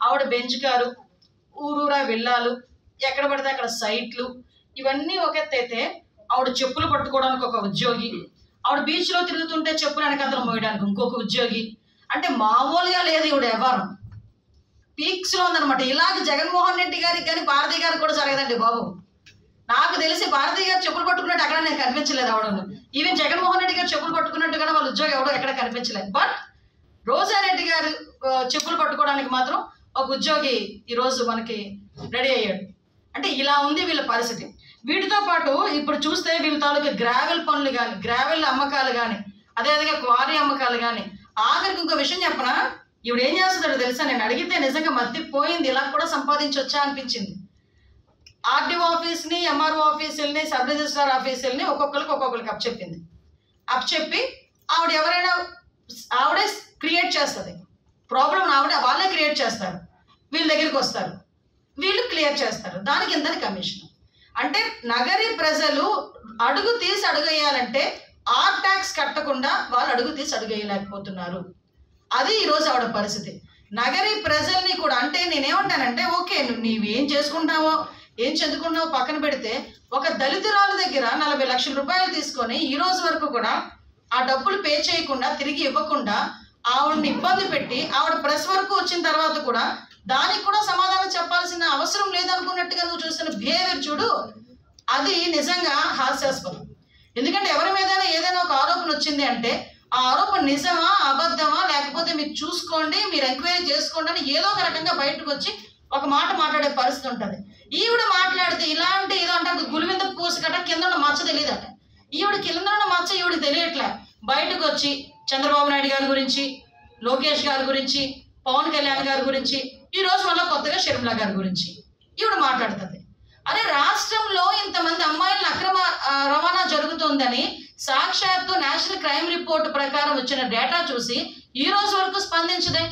ఆవిడ bench car, ఊరూరా విల్లాలు, ఎక్కడ పడితే అక్కడ సైట్లు, ఇవన్నీ ఒక ఎత్తైతే ఆవిడ చెప్పులు పట్టుకోవడానికి ఒక ఉద్యోగి, ఆవిడ బీచ్లో తిరుగుతుంటే చెప్పులు వెనకాతలు మోయడానికి ఇంకొక ఉద్యోగి. అంటే మామూలుగా లేదు ఈవిడ వ్యవహారం, పీక్స్లో ఉందనమాట. ఇలాగ జగన్మోహన్ రెడ్డి గారికి కానీ భారతి గారికి కూడా జరగదండి బాబు. నాకు తెలిసి భారతి గారు చెప్పులు పట్టుకున్నట్టు ఎక్కడ నేను కనిపించలేదు ఆవిడను. ఈవెన్ జగన్మోహన్ రెడ్డి గారు చెప్పులు పట్టుకున్నట్టు కూడా వాళ్ళ ఉద్యోగం ఎవడో ఎక్కడ కనిపించలేదు. బట్ రోజారెడ్డి గారు చెప్పులు పట్టుకోవడానికి మాత్రం ఒక ఉద్యోగి ఈరోజు మనకి రెడీ అయ్యాడు. అంటే ఇలా ఉంది వీళ్ళ పరిస్థితి. వీటితో పాటు ఇప్పుడు చూస్తే వీళ్ళ తాలూకా గ్రావెల్ పనులు కానీ, గ్రావెల్ అమ్మకాలు కానీ, అదేవిధంగా క్వారీ అమ్మకాలు కానీ. ఆఖరికి ఇంకో విషయం చెప్పనా, ఈవిడ ఏం చేస్తుందో తెలుసా, నేను అడిగితే నిజంగా మర్తిపోయింది, ఇలా కూడా సంపాదించవచ్చా అనిపించింది. ఆర్డీఓ ఆఫీస్ని, ఎంఆర్ఓ ఆఫీసుల్ని, సబ్ రిజిస్ట్రార్ ఆఫీసుల్ని ఒక్కొక్కరికి అప్పచెప్పి ఆవిడ ఎవరైనా ఆవిడే క్రియేట్ చేస్తుంది ప్రాబ్లం, వాళ్ళే క్రియేట్ చేస్తారు, వీళ్ళ దగ్గరికి వస్తారు, వీళ్ళు క్లియర్ చేస్తారు, దానికి ఇంతని కమిషన్. అంటే నగరి ప్రజలు అడుగు తీసి అడుగేయాలంటే ఆర్ ట్యాక్స్ కట్టకుండా వాళ్ళు అడుగు తీసి అడుగేయలేకపోతున్నారు. అది ఈరోజు ఆవిడ పరిస్థితి. నగరి ప్రజల్ని కూడా, అంటే నేనేమంటానంటే ఓకే నీవేం చేసుకుంటావో ఏం చదువుకున్నావో పక్కన పెడితే, ఒక దళితురాలు దగ్గర 40 లక్షల రూపాయలు తీసుకొని ఈ రోజు వరకు కూడా ఆ డబ్బులు పే చేయకుండా, తిరిగి ఇవ్వకుండా ఆవిడని ఇబ్బంది పెట్టి, ఆవిడ ప్రెస్ వరకు వచ్చిన తర్వాత కూడా దానికి కూడా సమాధానం చెప్పాల్సిన అవసరం లేదనుకున్నట్టుగా నువ్వు చూస్తున్న బిహేవియర్ చూడు, అది నిజంగా హాస్యాస్పదం. ఎందుకంటే ఎవరి మీద ఏదైనా ఒక ఆరోపణ వచ్చింది అంటే ఆ ఆరోపణ నిజమా అబద్ధమా, లేకపోతే మీరు చూసుకోండి, మీరు ఎంక్వైరీ చేసుకోండి అని ఏదో ఒక రకంగా బయటకు వచ్చి ఒక మాట మాట్లాడే పరిస్థితి ఉంటుంది. ఈవిడ మాట్లాడితే ఇలాంటి ఏదో అంటే గులి మీద పూసకట కింద ఉన్న మచ్చ తెలియదట. ఈవిడ కింద ఉన్న మచ్చ ఈవిడ తెలియట్లే. బయటకు వచ్చి చంద్రబాబు నాయుడు గారి గురించి, లోకేష్ గారి గురించి, పవన్ కళ్యాణ్ గారి గురించి, ఈ రోజు మళ్ళీ కొత్తగా షర్మిల గారి గురించి ఈవిడ మాట్లాడుతుంది. అరే రాష్ట్రంలో ఇంతమంది అమ్మాయిలను అక్రమ రవాణా జరుగుతుందని సాక్షాత్తు నేషనల్ క్రైమ్ రిపోర్ట్ ప్రకారం వచ్చిన డేటా చూసి ఈ రోజు వరకు స్పందించదే.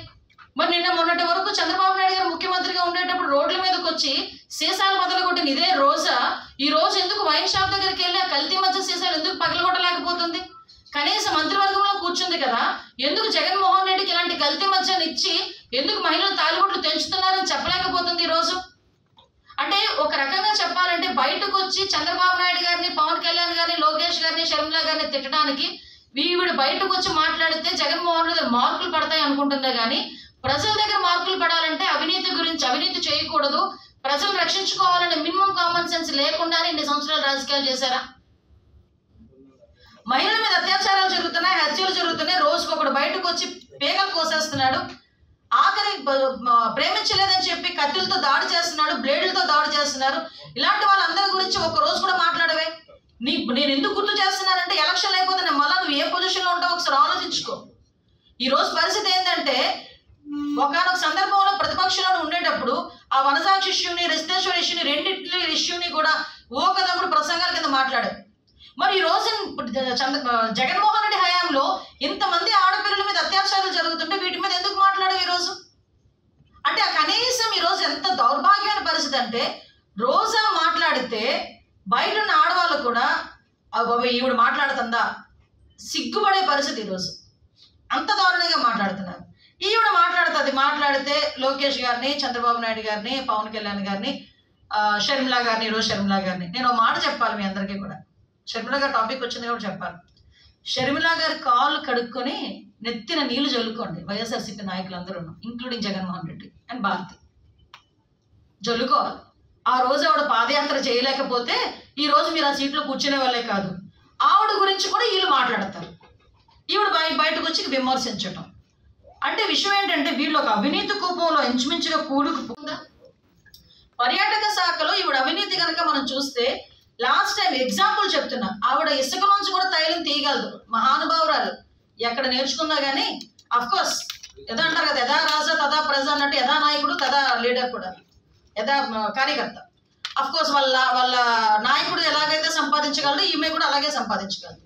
మరి నిన్న మొన్నటి వరకు చంద్రబాబు నాయుడు గారు ముఖ్యమంత్రిగా ఉండేటప్పుడు రోడ్ల మీదకి వచ్చి సీసాలు పగలగొట్టిన ఇదే రోజా ఈ రోజు ఎందుకు వైన్ షాప్ దగ్గరికి వెళ్ళి ఆ కల్తీ మధ్య సీసాలు ఎందుకు పగలగొట్టలేకపోతుంది? కనీసం మంత్రివర్గంలో కూర్చుంది కదా, ఎందుకు జగన్మోహన్ రెడ్డికి ఇలాంటి కల్తీ మధ్యని ఇచ్చి ఎందుకు మహిళలు తాలిబొట్లు తెంచుతున్నారని చెప్పలేకపోతుంది ఈరోజు? అంటే ఒక రకంగా చెప్పాలంటే బయటకు వచ్చి చంద్రబాబు నాయుడు గారిని, పవన్ కళ్యాణ్ గారిని, లోకేష్ గారిని, షర్మిల గారిని తిట్టడానికి వీవిడ బయటకు వచ్చి మాట్లాడితే జగన్మోహన్ రెడ్డి మార్కులు పడతాయి అనుకుంటుందే కానీ, ప్రజల దగ్గర మార్కులు పడాలంటే అవినీతి గురించి, అవినీతి చేయకూడదు, ప్రజలు రక్షించుకోవాలనే మినిమం కామన్ సెన్స్ లేకుండానే ఇన్ని సంవత్సరాలు రాజకీయాలు చేశారా? మహిళల మీద అత్యాచారాలు జరుగుతున్నాయి, హత్యలు జరుగుతున్నాయి, రోజుకొకడు బయటకు వచ్చి పేగలు కోసేస్తున్నాడు, ఆఖరి ప్రేమించలేదని చెప్పి కత్తులతో దాడి చేస్తున్నాడు, బ్లేడ్లతో దాడి చేస్తున్నారు. ఇలాంటి వాళ్ళందరి గురించి ఒక రోజు కూడా మాట్లాడవే. నేను ఎందుకు గుర్తు చేస్తున్నానంటే ఎలక్షన్ అయిపోతే మళ్ళీ నువ్వు ఏ పొజిషన్లో ఉంటావో ఒకసారి ఆలోచించుకో. ఈ రోజు పరిస్థితి ఏంటంటే, ఒకనొక సందర్భంలో ప్రతిపక్షంలో ఉండేటప్పుడు ఆ వనసాక్షి ఇష్యూని, రిస్తేశ్వర ఇష్యూని, రెండింటి ఇష్యూని కూడా ఓకదప్పుడు ప్రసంగాల కింద మాట్లాడారు. మరి ఈ రోజు జగన్మోహన్ రెడ్డి హయాంలో ఇంతమంది ఆడపిల్లల మీద అత్యాచారాలు జరుగుతుంటే వీటి మీద ఎందుకు మాట్లాడవు ఈరోజు? అంటే కనీసం ఈరోజు ఎంత దౌర్భాగ్యమైన పరిస్థితి అంటే, రోజా మాట్లాడితే బయట ఉన్న ఆడవాళ్ళు కూడా ఈవిడ మాట్లాడుతుందా సిగ్గుపడే పరిస్థితి ఈరోజు. అంత దారుణంగా మాట్లాడుతున్నారు. ఈవిడ మాట్లాడితే లోకేష్ గారిని, చంద్రబాబు నాయుడు గారిని, పవన్ కళ్యాణ్ గారిని, షర్మిల గారిని, ఈరోజు షర్మిల గారిని నేను ఒక మాట చెప్పాలి మీ అందరికీ కూడా. షర్మిల గారి టాపిక్ వచ్చింది కూడా చెప్పాలి. షర్మిల గారి కాళ్ళు కడుక్కొని నెత్తిన నీళ్లు జల్లుకోండి వైఎస్ఆర్సీపీ నాయకులందరూ, ఇంక్లూడింగ్ జగన్మోహన్ రెడ్డి అండ్ భారతి, జల్లుకోవాలి. ఆ రోజు ఆవిడ పాదయాత్ర చేయలేకపోతే ఈ రోజు మీరు ఆ సీట్లో కూర్చునే వాళ్ళే కాదు, ఆవిడ గురించి కూడా వీళ్ళు మాట్లాడతారు. ఈవిడ బయటకు వచ్చి విమర్శించటం అంటే విషయం ఏంటంటే, వీళ్ళు ఒక అవినీతి కూపంలో ఇంచుమించుగా కూడుకుపోతుందా? పర్యాటక శాఖలో ఈవిడ అవినీతి కనుక మనం చూస్తే, లాస్ట్ టైం ఎగ్జాంపుల్ చెప్తున్నా, ఆవిడ ఇసుక నుంచి కూడా తైలం తీయగలదు, మహానుభావురాలు, ఎక్కడ నేర్చుకుందా కానీ. అఫ్కోర్స్ ఎదా అంటారు కదా, యథా రాజా తదా ప్రజ అన్నట్టు, యథా నాయకుడు తదా లీడర్ కూడా, యథా కార్యకర్త. అఫ్కోర్స్ వాళ్ళ నాయకుడు ఎలాగైతే సంపాదించగలడు, ఈమె కూడా అలాగే సంపాదించగలదు.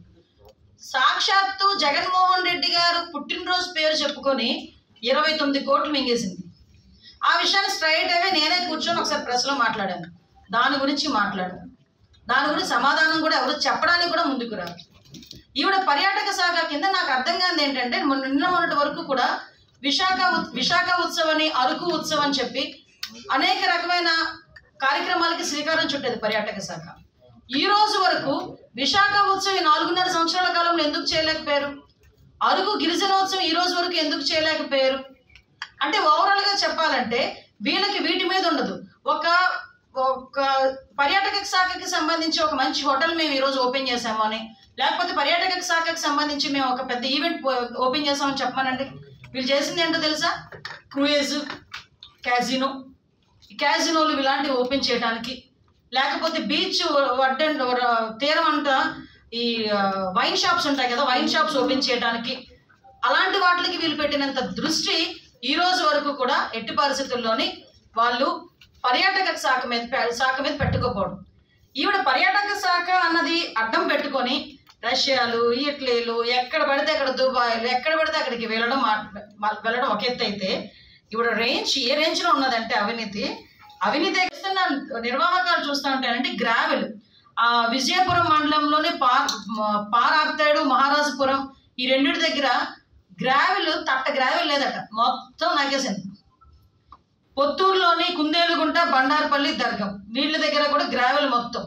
సాక్షాత్తు జగన్మోహన్ రెడ్డి గారు పుట్టినరోజు పేరు చెప్పుకొని 29 కోట్లు మింగేసింది. ఆ విషయాన్ని స్ట్రైట్ అవే నేనే కూర్చొని ఒకసారి ప్రెస్లో మాట్లాడాను, దాని గురించి సమాధానం కూడా ఎవరు చెప్పడానికి కూడా ముందుకు రాదు. ఈవిడ పర్యాటక శాఖ కింద నాకు అర్థం కానిది ఏంటంటే, నిన్న మొన్నటి వరకు కూడా విశాఖ ఉత్సవం అని, అరకు ఉత్సవం అని చెప్పి అనేక రకమైన కార్యక్రమాలకి శ్రీకారం చుట్టేది పర్యాటక శాఖ. ఈ రోజు వరకు విశాఖ ఉత్సవం 4.5 సంవత్సరాల కాలంలో ఎందుకు చేయలేకపోయారు? అరకు గిరిజనోత్సవం ఈ రోజు వరకు ఎందుకు చేయలేకపోయారు? అంటే ఓవరాల్ గా చెప్పాలంటే వీళ్ళకి వీటి మీద ఉండదు. ఒక పర్యాటక శాఖకి సంబంధించి ఒక మంచి హోటల్ మేము ఈరోజు ఓపెన్ చేసాము అని, లేకపోతే పర్యాటక శాఖకి సంబంధించి మేము ఒక పెద్ద ఈవెంట్ ఓపెన్ చేసామని చెప్పానండి. వీళ్ళు చేసింది ఏంటో తెలుసా? క్రూయిజ్, క్యాజినోలు ఇలాంటివి ఓపెన్ చేయడానికి, లేకపోతే బీచ్ వడ్డండ్ తీరం అంట ఈ వైన్ షాప్స్ ఉంటాయి కదా, వైన్ షాప్స్ ఓపెన్ చేయడానికి, అలాంటి వాటికి వీళ్ళు పెట్టినంత దృష్టి ఈ రోజు వరకు కూడా ఎట్టి పరిస్థితుల్లోని వాళ్ళు పర్యాటక శాఖ మీద పెట్టుకోపోవడం. ఈవిడ పర్యాటక శాఖ అన్నది అడ్డం పెట్టుకొని రష్యాలు, ఇటలీలు, ఎక్కడ పడితే అక్కడ దుబాయ్లు, ఎక్కడ పడితే అక్కడికి వెళ్ళడం ఒక ఎత్తు అయితే, ఈవిడ ఏ రేంజ్లో ఉన్నదంటే అవినీతి చేస్తున్న నిర్వాహకాలు చూస్తూ ఉంటానంటే గ్రావెల్ విజయపురం మండలంలోని పారార్తేడు, మహారాజపురం ఈ రెండింటి దగ్గర గ్రావెల్ లేదట, మొత్తం నాకేసింది. పొత్తూరులోని కుందేలుగుంట, బండారపల్లి, దర్గం వీళ్ళ దగ్గర కూడా గ్రావెల్ మొత్తం.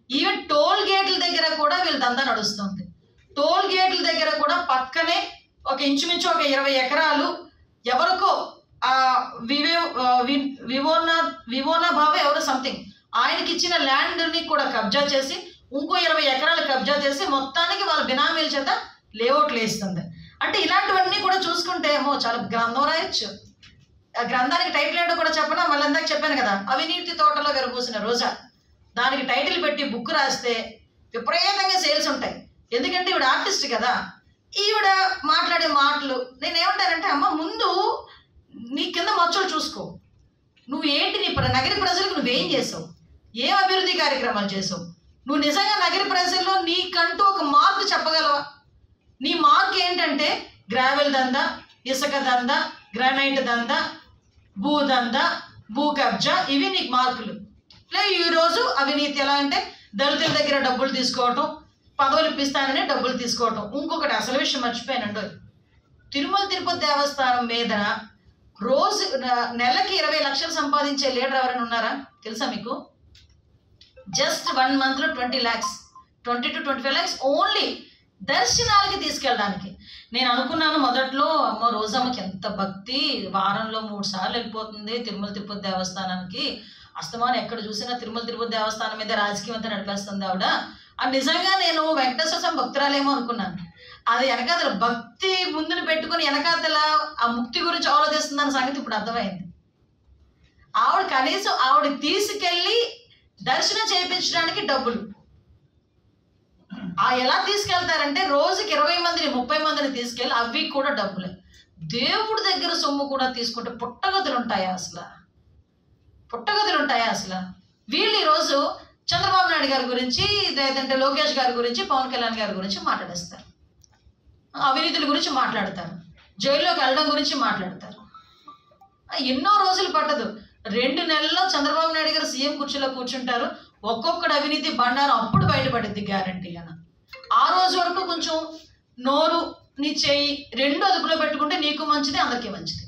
ఈవెన్ టోల్ గేట్ల దగ్గర కూడా వీళ్ళ దందా నడుస్తుంది. టోల్ గేట్ల దగ్గర కూడా పక్కనే ఒక ఇంచుమించు ఒక 20 ఎకరాలు ఎవరికో వివోనా భావే ఎవరో సంథింగ్ ఆయనకి ఇచ్చిన ల్యాండ్ని కూడా కబ్జా చేసి ఇంకో 20 ఎకరాలు కబ్జా చేసి మొత్తానికి వాళ్ళ బినామీల చేత లేఅవుట్లు వేస్తుంది. అంటే ఇలాంటివన్నీ కూడా చూసుకుంటే ఏమో చాలా గ్రంథం రాయొచ్చు. ఆ గ్రంథానికి టైటిల్ ఏంటో కూడా చెప్పనా? మళ్ళీ ఇందాక చెప్పాను కదా, అవినీతి తోటలో విరబూసిన రోజా. దానికి టైటిల్ పెట్టి బుక్ రాస్తే విపరీతంగా సేల్స్ ఉంటాయి. ఎందుకంటే ఈవిడ ఆర్టిస్ట్ కదా, ఈవిడ మాట్లాడే మాటలు నేనేమంటానంటే, అమ్మ ముందు నీ కింద మచ్చలు చూసుకో. నువ్వు ఏంటి, నీ నగర ప్రజలకు నువ్వేం చేసావు, ఏం అభివృద్ధి కార్యక్రమాలు చేసావు, నువ్వు నిజంగా నగర ప్రజల్లో నీకంటూ ఒక మార్క్ చెప్పగలవా? నీ మార్క్ ఏంటంటే గ్రావెల్ దందా, ఇసుక దందా, గ్రానైట్ దందా, భూ దందా, భూ కబ్జా, ఇవి నీకు మార్కులు. ఈరోజు అవినీతి ఎలా అంటే దళితుల దగ్గర డబ్బులు తీసుకోవటం, పదవులు ఇప్పిస్తానని డబ్బులు తీసుకోవటం. ఇంకొకటి అసలు విషయం మర్చిపోయానండి, తిరుమల తిరుపతి దేవస్థానం మీద రోజు నెలకి 20 లక్షలు సంపాదించే లీడర్ ఎవరైనా ఉన్నారా తెలుసా మీకు? జస్ట్ 1 monthలో 20 lakhs, 20 to 25 lakhs ఓన్లీ దర్శనాలకి తీసుకెళ్ళడానికి. నేను అనుకున్నాను మొదట్లో, అమ్మ రోజమ్మకి ఎంత భక్తి, వారంలో 3 సార్లు వెళ్ళిపోతుంది తిరుమల తిరుపతి దేవస్థానానికి, అస్తమానం ఎక్కడ చూసినా తిరుమల తిరుపతి దేవస్థానం మీద రాజకీయం అంతా నడిపేస్తుంది ఆవిడ. అది నిజంగా నేను వెంకటేశ్వర స్వామి భక్తురాలేమో అనుకున్నాను. అది వెనకాతల భక్తి ముందుని పెట్టుకుని వెనకాతల ఆ ముక్తి గురించి ఆలోచిస్తుందన్న సంగతి ఇప్పుడు అర్థమైంది. ఆవిడ కనీసం ఆవిడ తీసుకెళ్ళి దర్శనం చేయించడానికి డబ్బులు ఎలా తీసుకెళ్తారంటే రోజుకి 20 మందిని 30 మందిని తీసుకెళ్ళి అవి కూడా డబ్బులే. దేవుడి దగ్గర సొమ్ము కూడా తీసుకుంటే పుట్టగదులు ఉంటాయా అసలు? వీళ్ళు ఈరోజు చంద్రబాబు నాయుడు గారి గురించి, లేదంటే లోకేష్ గారి గురించి, పవన్ కళ్యాణ్ గారి గురించి మాట్లాడేస్తారు, అవినీతుల గురించి మాట్లాడతారు, జైల్లోకి వెళ్ళడం గురించి మాట్లాడతారు. ఎన్నో రోజులు పట్టదు, 2 నెలల్లో చంద్రబాబు నాయుడు గారు సీఎం కుర్చీలో కూర్చుంటారు. ఒక్కొక్కటి అవినీతి బండారం అప్పుడు బయటపడింది గ్యారంటీ అని. ఆ రోజు వరకు కొంచెం నోరు నీ చేయి 2 అదుపులో పెట్టుకుంటే నీకు మంచిది, అందరికీ మంచిది.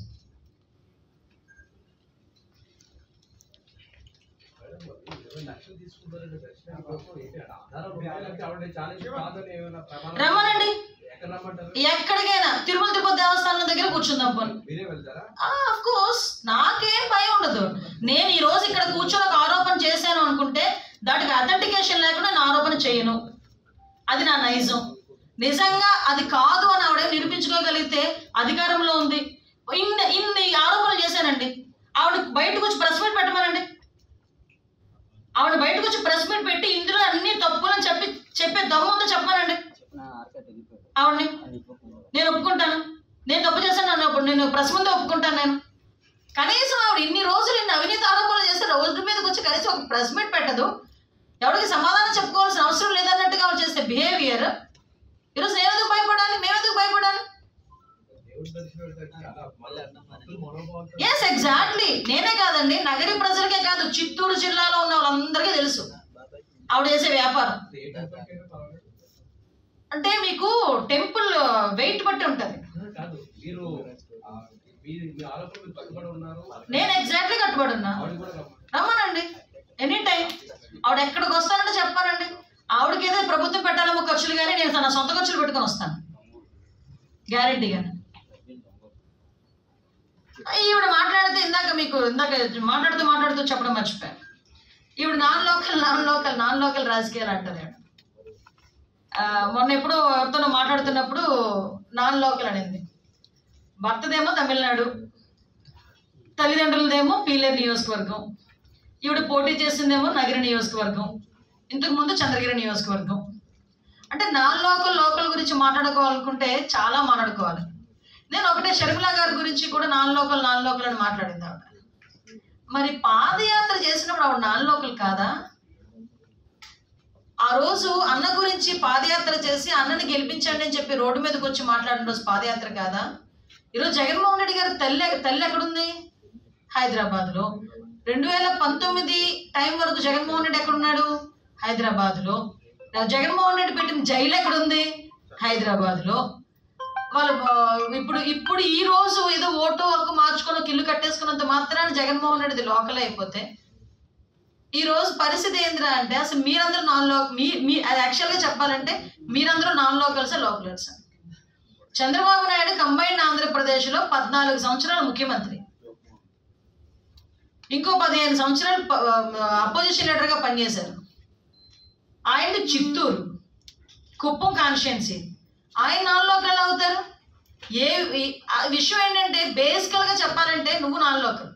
రమ్మనండి, ఎక్కడికైనా తిరుమల తిరుపతి దేవస్థానం దగ్గర కూర్చుందాం పోనీ. ఆఫ్ కోర్స్ నాకేం భయం ఉండదు. నేను ఈ రోజు ఇక్కడ కూర్చొని ఒక ఆరోపణ చేశాను అనుకుంటే దానికి అథెంటికేషన్ లేకుండా నేను ఆరోపణ చేయను. అది నా నైజం. నిజంగా అది కాదు అని ఆవిడ నిరూపించుకోగలిగితే అధికారంలో ఉంది. ఇన్ని ఆరోపణలు చేశానండి, ఆవిడ బయటకు వచ్చి ప్రెస్ మీట్ పెట్టమనండి. ఆవిడ బయటకు వచ్చి ప్రెస్ మీట్ పెట్టి ఇందులో అన్ని తప్పులని చెప్పే దమ్ముందో చెప్పానండి ఆవిడని. నేను ఒప్పుకుంటాను, నేను తప్పు చేశాను అన్నప్పుడు నేను ప్రెస్ ముందే ఒప్పుకుంటాను. నేను కనీసం ఆవిడ ఇన్ని రోజులు ఇన్ని అవినీతి ఆరోపణలు చేస్తే రోజు మీదకి వచ్చి కనీసం ఒక ప్రెస్ మీట్ పెట్టదు, ఎవరికి సమాధానం చెప్పుకోవాల్సిన అవసరం లేదన్నట్టుగా ఆవిడ చేసే బిహేవియర్ ఈరోజు నేనెందుకు భయపడాలి, మేమెందుకు భయపడాలి? Yes exactly. నేనే కాదండి, నగరి ప్రజలకే కాదు, చిత్తూరు జిల్లాలో ఉన్న వాళ్ళందరికీ తెలుసు ఆవిడ చేసే వ్యాపారం. అంటే మీకు టెంపుల్ వెయిట్ బట్టి ఉంటుంది. నేను ఎగ్జాక్ట్లీ కట్టుబడి ఉన్నా. రమ్మనండి ఎనీ టైం. ఆవిడ ఎక్కడికి వస్తానంటే చెప్పానండి. ఆవిడకి ఏదో ప్రభుత్వం పెట్టాలేమో ఖర్చులు, కానీ నేను నా సొంత ఖర్చులు పెట్టుకొని వస్తాను గ్యారెంటీగానే. ఈవిడ మాట్లాడితే ఇందాక మాట్లాడుతూ చెప్పడం మర్చిపోయాను. ఈవిడ నాన్ లోకల్ రాజకీయాలు అంటారు. మొన్న ఎప్పుడో ఎవరితోనో మాట్లాడుతున్నప్పుడు నాన్ లోకల్ అనింది. భర్తదేమో తమిళనాడు, తల్లిదండ్రులదేమో పీలేరు నియోజకవర్గం, ఈవిడ పోటీ చేసిందేమో నగర నియోజకవర్గం, ఇంతకుముందు చంద్రగిరి నియోజకవర్గం. అంటే నాన్ లోకల్ గురించి మాట్లాడుకోవాలనుకుంటే చాలా మాట్లాడుకోవాలి. నేను ఒకటే షర్మిల గారి గురించి కూడా నాన్ లోకల్ అని మాట్లాడింది ఆవిడ. మరి పాదయాత్ర చేసినప్పుడు ఆవిడ నాన్ లోకల్ కాదా? ఆ రోజు అన్న గురించి పాదయాత్ర చేసి అన్నని గెలిపించండి అని చెప్పి రోడ్డు మీదకి వచ్చి మాట్లాడిన రోజు పాదయాత్ర కాదా? ఈరోజు జగన్మోహన్ రెడ్డి గారి తల్లి ఎక్కడుంది? హైదరాబాద్లో. 2019 టైం వరకు జగన్మోహన్ రెడ్డి ఎక్కడున్నాడు? హైదరాబాద్లో. జగన్మోహన్ రెడ్డి పెట్టిన జైలు ఎక్కడుంది? హైదరాబాద్లో. వాళ్ళు ఇప్పుడు ఈ రోజు ఏదో ఓటు హక్కు మార్చుకొని ఒక ఇల్లు కట్టేసుకున్నంత మాత్రాన్ని జగన్మోహన్ రెడ్డిది లోకల్ అయిపోతే ఈ రోజు పరిస్థితి ఏందిరా అంటే అసలు మీరందరూ అది యాక్చువల్గా చెప్పాలంటే మీరందరూ non locals. Chandrababu Naidu combined ఆంధ్రప్రదేశ్లో 14 సంవత్సరాలు ముఖ్యమంత్రి, ఇంకో 15 సంవత్సరాలు అపోజిషన్ లీడర్గా పనిచేశారు. ఆయన చిత్తూరు, కుప్పం కాన్స్టిట్యున్సీ, ఆయన నాన్ లోకల్ అవుతారు. విషయం ఏంటంటే బేసికల్గా చెప్పాలంటే నువ్వు నాన్ లోకల్.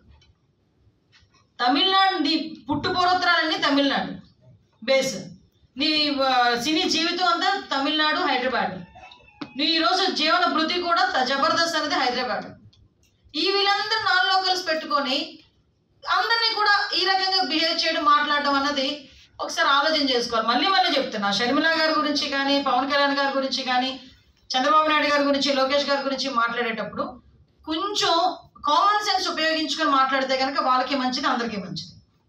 తమిళనాడు నీ పుట్టుపూర్వోత్తరాలన్నీ తమిళనాడు బేస్, నీ సినీ జీవితం అంతా తమిళనాడు, హైదరాబాద్. నీ ఈరోజు జీవన భృతి కూడా జబర్దస్త్ అనేది హైదరాబాద్. ఈ వీళ్ళందరూ నాన్ లోకల్స్ పెట్టుకొని అందరినీ కూడా ఈ రకంగా బిహేవ్ చేయడం, మాట్లాడడం అన్నది ఒకసారి ఆలోచన చేసుకోవాలి. మళ్ళీ చెప్తున్నా, షర్మిల గారి గురించి కానీ, పవన్ కళ్యాణ్ గారి గురించి కానీ, చంద్రబాబు నాయుడు గారి గురించి, లోకేష్ గారి గురించి మాట్లాడేటప్పుడు కొంచెం కామన్ సెన్స్ ఉపయోగించుకొని మాట్లాడితే కనుక వాళ్ళకి మంచిది, అందరికీ మంచిది.